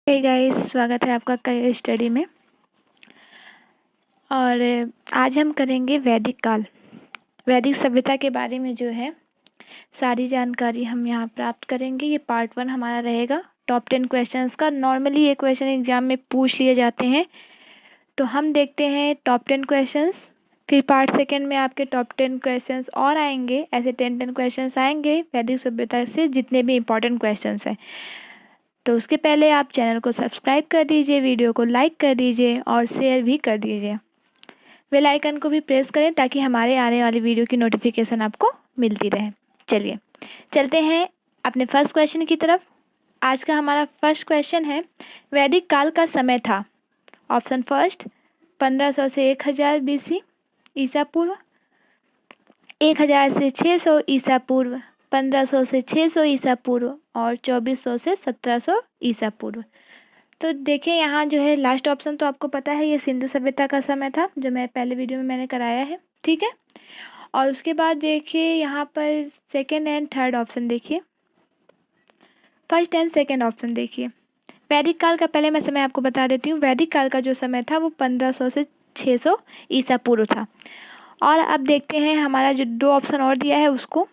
Hey guys, स्वागत है आपका कई स्टडी में। और आज हम करेंगे वैदिक काल, वैदिक सभ्यता के बारे में जो है सारी जानकारी हम यहाँ प्राप्त करेंगे। ये पार्ट 1 हमारा रहेगा टॉप 10 क्वेश्चंस का। नॉर्मली ये क्वेश्चन एग्जाम में पूछ लिए जाते हैं, तो हम देखते हैं टॉप 10 क्वेश्चंस। फिर पार्ट 2 में आपके टॉप 10 क्वेश्चंस और आएंगे, ऐसे 10 क्वेश्चंस आएंगे वैदिक सभ्यता से जितने भी इम्पोर्टेंट क्वेश्चंस हैं। तो उसके पहले आप चैनल को सब्सक्राइब कर दीजिए, वीडियो को लाइक कर दीजिए और शेयर भी कर दीजिए। बेल आइकन को भी प्रेस करें ताकि हमारे आने वाली वीडियो की नोटिफिकेशन आपको मिलती रहे। चलिए चलते हैं अपने फर्स्ट क्वेश्चन की तरफ। आज का हमारा फर्स्ट क्वेश्चन है, वैदिक काल का समय था। ऑप्शन फर्स्ट 1500 से 1000 BC ईसा पूर्व, 1000 से 600 ईसा पूर्व, 1500 से 600 ईसा पूर्व और 2400 से 1700 ईसा पूर्व। तो देखिए यहाँ जो है लास्ट ऑप्शन तो आपको पता है, ये सिंधु सभ्यता का समय था जो मैं पहले वीडियो में मैंने कराया है, ठीक है। और उसके बाद देखिए यहाँ पर सेकेंड एंड थर्ड ऑप्शन देखिए, फर्स्ट एंड सेकेंड ऑप्शन देखिए। वैदिक काल का पहले मैं समय आपको बता देती हूँ। वैदिक काल का जो समय था वो 1500 से 600 ईसा पूर्व था। और अब देखते हैं हमारा जो 2 ऑप्शन और दिया है उसको।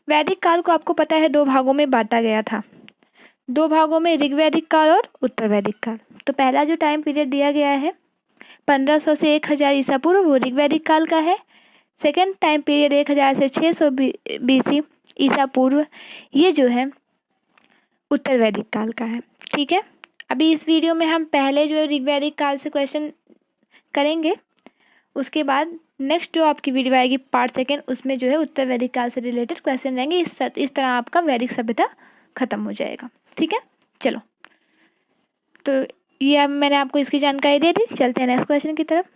वैदिक काल को आपको पता है 2 भागों में बांटा गया था, 2 भागों में, ऋग्वैदिक काल और उत्तर वैदिक काल। तो पहला जो टाइम पीरियड दिया गया है 1500 से 1000 ईसा पूर्व वो ऋग्वैदिक काल का है। सेकेंड टाइम पीरियड 1000 से 600 BC ईसा पूर्व, ये जो है उत्तर वैदिक काल का है, ठीक है। अभी इस वीडियो में हम पहले जो ऋग्वैदिक काल से क्वेश्चन करेंगे, उसके बाद नेक्स्ट जो आपकी वीडियो आएगी पार्ट 2 उसमें जो है उत्तर वैदिक काल से रिलेटेड क्वेश्चन रहेंगे। इस तरह आपका वैदिक सभ्यता खत्म हो जाएगा, ठीक है। चलो, तो ये अब मैंने आपको इसकी जानकारी दे दी। चलते हैं नेक्स्ट क्वेश्चन की तरफ।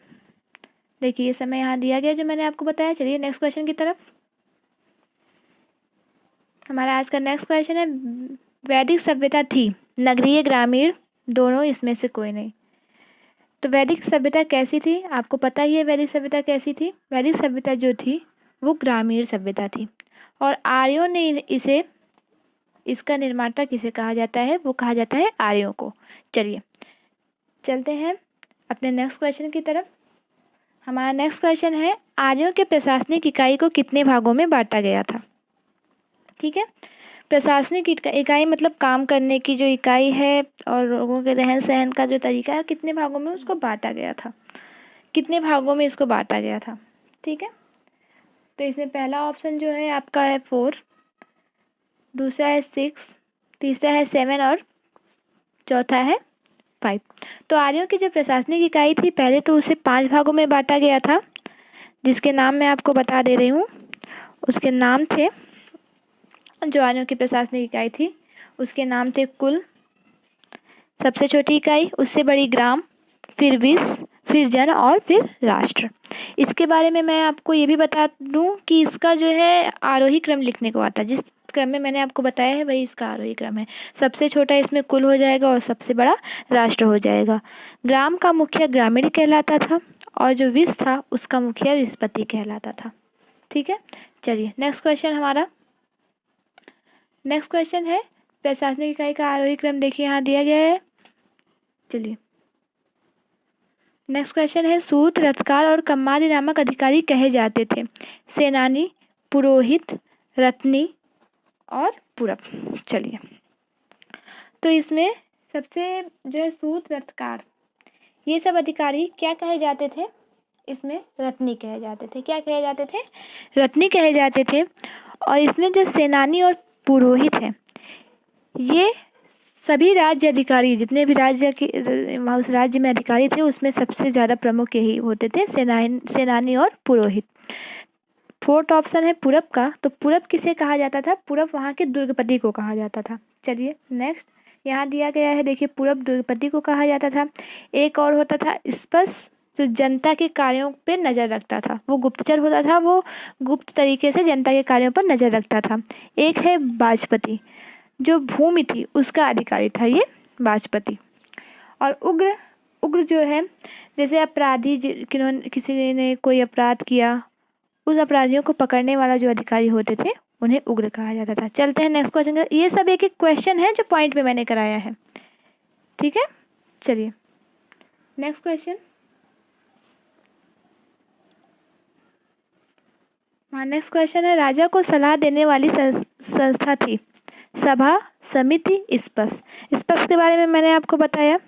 देखिए ये समय यहाँ दिया गया जो मैंने आपको बताया। चलिए नेक्स्ट क्वेश्चन की तरफ। हमारा आज का नेक्स्ट क्वेश्चन है, वैदिक सभ्यता थी नगरीय ग्रामीण दोनों, इसमें से कोई नहीं। तो वैदिक सभ्यता कैसी थी, आपको पता ही है वैदिक सभ्यता कैसी थी। वैदिक सभ्यता जो थी वो ग्रामीण सभ्यता थी और आर्यों ने इसे, इसका निर्माता किसे कहा जाता है, वो कहा जाता है आर्यों को। चलिए चलते हैं अपने नेक्स्ट क्वेश्चन की तरफ। हमारा नेक्स्ट क्वेश्चन है, आर्यों के प्रशासनिक इकाई को कितने भागों में बांटा गया था, ठीक है। प्रशासनिक इकाई मतलब काम करने की जो इकाई है और लोगों के रहन सहन का जो तरीका है, कितने भागों में उसको बांटा गया था, कितने भागों में इसको बांटा गया था, ठीक है। तो इसमें पहला ऑप्शन जो है आपका है 4, दूसरा है 6, तीसरा है 7 और चौथा है 5। तो आर्यों की जो प्रशासनिक इकाई थी पहले तो उसे 5 भागों में बांटा गया था, जिसके नाम मैं आपको बता दे रही हूँ। उसके नाम थे, जो आर्यों की प्रशासनिक इकाई थी उसके नाम थे कुल, सबसे छोटी इकाई, उससे बड़ी ग्राम, फिर विष, फिर जन और फिर राष्ट्र। इसके बारे में मैं आपको ये भी बता दूं कि इसका जो है आरोही क्रम लिखने को आता है। जिस क्रम में मैंने आपको बताया है वही इसका आरोही क्रम है। सबसे छोटा इसमें कुल हो जाएगा और सबसे बड़ा राष्ट्र हो जाएगा। ग्राम का मुखिया ग्रामीण कहलाता था और जो विष था उसका मुखिया विषपति कहलाता था, ठीक है। चलिए नेक्स्ट क्वेश्चन हमारा, नेक्स्ट क्वेश्चन है प्रशासनिक इकाई का आरोही क्रम। देखिए यहाँ दिया गया है। चलिए नेक्स्ट क्वेश्चन है, सूत, रथकार और कम्मादी नामक अधिकारी कहे जाते थे। सेनानी, पुरोहित, रत्नी और पूरब। चलिए, तो इसमें सबसे जो है सूत, रथकार, ये सब अधिकारी क्या कहे जाते थे, इसमें रत्नी कहे जाते थे। क्या कहे जाते थे, रत्नी कहे जाते थे। और इसमें जो सेनानी और पुरोहित हैं, ये सभी राज्य अधिकारी, जितने भी राज्य के उस राज्य में अधिकारी थे उसमें सबसे ज़्यादा प्रमुख यही होते थे, सेनानी और पुरोहित। 4th ऑप्शन है पूरब का। तो पूरब किसे कहा जाता था, पूरब वहाँ के दुर्गपति को कहा जाता था। चलिए नेक्स्ट यहाँ दिया गया है, देखिए पूरब दुर्गपति को कहा जाता था। एक और होता था स्पष्ट, जो जनता के कार्यों पे नज़र रखता था, वो गुप्तचर होता था, वो गुप्त तरीके से जनता के कार्यों पर नज़र रखता था। एक है वाजपति, जो भूमि थी उसका अधिकारी था ये वाजपति। और उग्र, उग्र जो है जैसे अपराधी, किसी ने कोई अपराध किया, उन अपराधियों को पकड़ने वाला जो अधिकारी होते थे उन्हें उग्र कहा जाता था। चलते हैं नेक्स्ट क्वेश्चन। ये सब एक एक क्वेश्चन है जो पॉइंट पे मैंने कराया है, ठीक है। चलिए नेक्स्ट क्वेश्चन। हाँ, नेक्स्ट क्वेश्चन है, राजा को सलाह देने वाली संस्था थी? सभा, समिति, स्पष्ट। स्पष्ट के बारे में मैंने आपको बताया,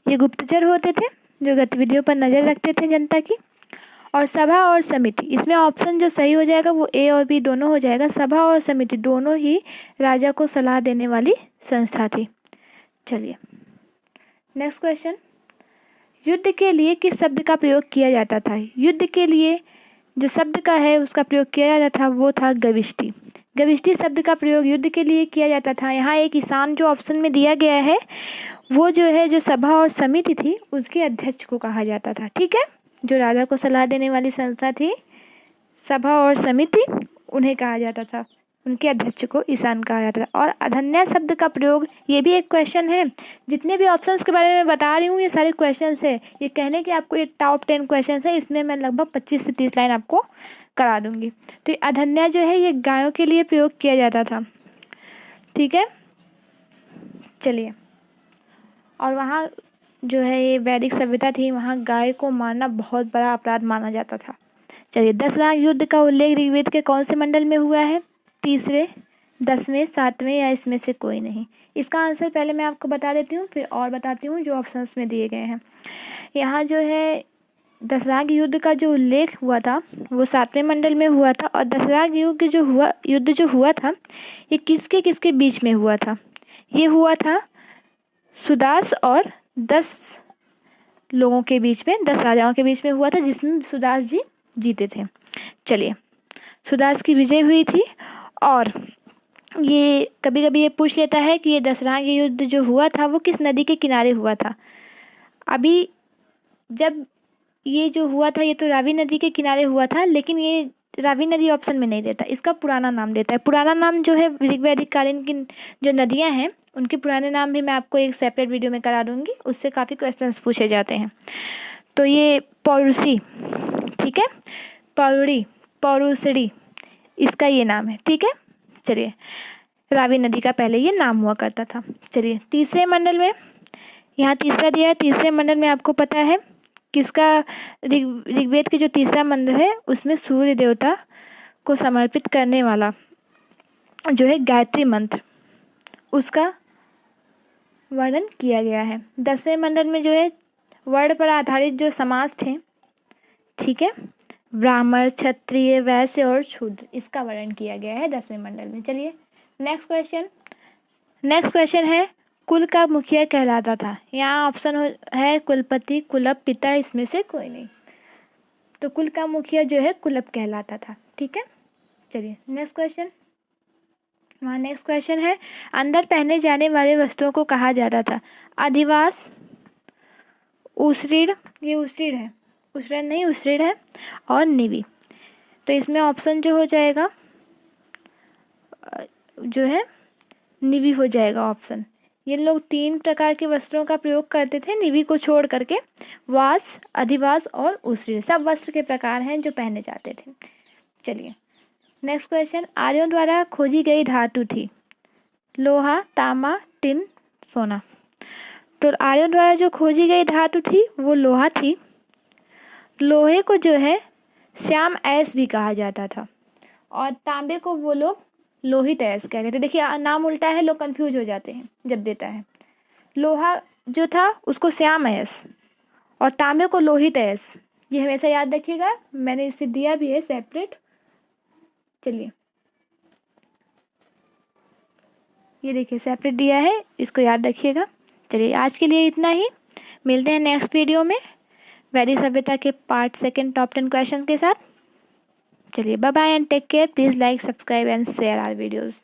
ये गुप्तचर होते थे जो गतिविधियों पर नज़र रखते थे जनता की। और सभा और समिति, इसमें ऑप्शन जो सही हो जाएगा वो ए और बी दोनों हो जाएगा। सभा और समिति दोनों ही राजा को सलाह देने वाली संस्था थी। चलिए नेक्स्ट क्वेश्चन, युद्ध के लिए किस शब्द का प्रयोग किया जाता था? युद्ध के लिए जो शब्द का है उसका प्रयोग किया जाता था वो था गविष्टि। गविष्टि शब्द का प्रयोग युद्ध के लिए किया जाता था। यहाँ एक किसान जो ऑप्शन में दिया गया है वो जो है, जो सभा और समिति थी उसके अध्यक्ष को कहा जाता था, ठीक है। जो राजा को सलाह देने वाली संस्था थी, सभा और समिति, उन्हें कहा जाता था, उनके अध्यक्ष को ईशान कहा जाता था। और अधन्या शब्द का प्रयोग, ये भी एक क्वेश्चन है। जितने भी ऑप्शंस के बारे में बता रही हूँ ये सारे क्वेश्चंस है, ये कहने के आपको ये टॉप 10 क्वेश्चंस है, इसमें मैं लगभग 25 से 30 लाइन आपको करा दूंगी। तो अधन्या जो है ये गायों के लिए प्रयोग किया जाता था, ठीक है। चलिए, और वहाँ जो है ये वैदिक सभ्यता थी, वहाँ गाय को मारना बहुत बड़ा अपराध माना जाता था। चलिए, 10 लाख युद्ध का उल्लेख ऋग्वेद के कौन से मंडल में हुआ है? 3, 10वें, 7वें या इसमें से कोई नहीं? इसका आंसर पहले मैं आपको बता देती हूँ, फिर और बताती हूँ जो ऑप्शंस में दिए गए हैं। यहाँ जो है दशरथ युद्ध का जो उल्लेख हुआ था वो 7वें मंडल में हुआ था। और दशरथ युद्ध जो हुआ था ये किसके किसके बीच में हुआ था? ये हुआ था सुदास और 10 लोगों के बीच में, 10 राजाओं के बीच में हुआ था, जिसमें सुदास जी जीते थे। चलिए, सुदास की विजय हुई थी। और ये कभी कभी ये पूछ लेता है कि ये दशरथ युद्ध जो हुआ था वो किस नदी के किनारे हुआ था? अभी जब ये जो हुआ था ये तो रावी नदी के किनारे हुआ था, लेकिन ये रावी नदी ऑप्शन में नहीं देता, इसका पुराना नाम देता है। पुराना नाम जो है ऋग्वैदिक कालीन की जो नदियां हैं उनके पुराने नाम भी मैं आपको एक सेपरेट वीडियो में करा दूंगी, उससे काफ़ी क्वेश्चंस पूछे जाते हैं। तो ये पौरुषी, ठीक है, पौरुड़ी, पौरुषड़ी, इसका ये नाम है, ठीक है। चलिए, रावी नदी का पहले ये नाम हुआ करता था। चलिए, तीसरे मंडल में, यहाँ तीसरा दिया है, तीसरे मंडल में आपको पता है किसका? ऋग्वेद के जो तीसरा मंडल है उसमें सूर्य देवता को समर्पित करने वाला जो है गायत्री मंत्र, उसका वर्णन किया गया है। 10वें मंडल में जो है वर्ण पर आधारित जो समाज थे, ठीक है, ब्राह्मण, क्षत्रिय, वैश्य और शूद्र, इसका वर्णन किया गया है 10वें मंडल में। चलिए नेक्स्ट क्वेश्चन है, कुल का मुखिया कहलाता था? यहाँ ऑप्शन है कुलपति, कुलप, पिता, इसमें से कोई नहीं। तो कुल का मुखिया जो है कुलप कहलाता था, ठीक है। चलिए नेक्स्ट क्वेश्चन है, अंदर पहने जाने वाले वस्त्रों को कहा जाता था? अधिवास, उसरीड़, ये उसरीड़ है, उसरीड़ नहीं, उसरीड़ है, और निवि। तो इसमें ऑप्शन जो हो जाएगा जो है निवि हो जाएगा ऑप्शन। ये लोग 3 प्रकार के वस्त्रों का प्रयोग करते थे निवि को छोड़ करके। वास, अधिवास और उसरीड़ सब वस्त्र के प्रकार हैं जो पहने जाते थे। चलिए नेक्स्ट क्वेश्चन, आर्यों द्वारा खोजी गई धातु थी? लोहा, तांबा, टिन, सोना। तो आर्यों द्वारा जो खोजी गई धातु थी वो लोहा थी। लोहे को जो है श्याम ऐस भी कहा जाता था, और तांबे को वो लोग लोहित ऐस कहते थे। देखिए नाम उल्टा है, लोग कंफ्यूज हो जाते हैं जब देता है। लोहा जो था उसको श्याम ऐस और तांबे को लोहित ऐस, ये हमेशा याद रखिएगा, मैंने इसे दिया भी है सेपरेट। चलिए ये देखिए सेपरेट दिया है, इसको याद रखिएगा। चलिए आज के लिए इतना ही, मिलते हैं नेक्स्ट वीडियो में वैदिक सभ्यता के पार्ट 2 टॉप 10 क्वेश्चन के साथ। चलिए bye bye and take care. Please like, subscribe and share our videos.